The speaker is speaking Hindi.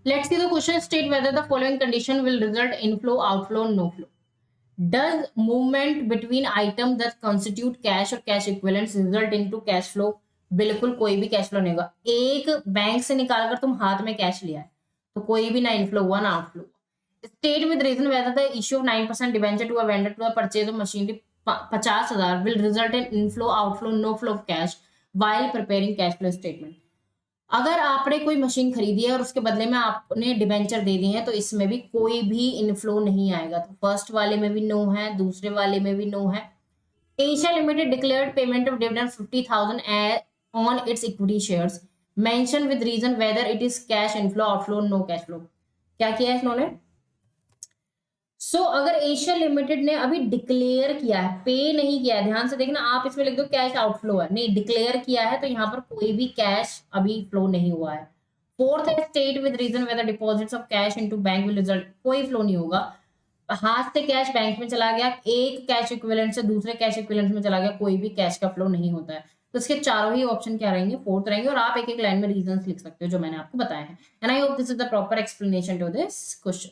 Let's see the question. State whether the following condition will result inflow, outflow, no flow. Does movement between items that constitute cash or cash equivalents result into cash flow? बिल्कुल कोई भी कैश फ्लो नहीं होगा। एक बैंक से निकाल कर तुम हाथ में कैश लिया है तो कोई भी ना इनफ्लो हुआ ना outflow. State with reason whether the issue of 9% debenture to a vendor to the purchase of machinery 50,000 will result in inflow, outflow, no flow of cash while preparing cash flow statement. अगर आपने कोई मशीन खरीदी है और उसके बदले में आपने डिबेंचर दे दिए हैं तो इसमें भी कोई भी इनफ्लो नहीं आएगा। तो फर्स्ट वाले में भी नो है, दूसरे वाले में भी नो है। Asia limited declared payment of dividend 50,000 on its equity shares. Mention with reason whether it is cash inflow, outflow, no cash flow. क्या किया है इन्होंने? अगर एशिया लिमिटेड ने अभी डिक्लेयर किया है, पे नहीं किया है, ध्यान से देखना, आप इसमें लिख दो कैश आउटफ्लो है, नहीं डिक्लेयर किया है तो यहाँ पर कोई भी कैश अभी फ्लो नहीं हुआ है। फोर्थ है state with reason whether deposits of cash into bank will result, कोई फ्लो नहीं होगा। हाथ से कैश बैंक में चला गया, एक कैश इक्विवेलेंट से दूसरे कैश इक्विवेलेंट में चला गया, कोई भी कैश का फ्लो नहीं होता है। तो इसके चारों ही ऑप्शन क्या रहेंगे? फोर्थ रहेंगे। और आप एक एक लाइन में रीजंस लिख सकते हो जो मैंने आपको बताया है। And I hope this is the proper explanation to this question.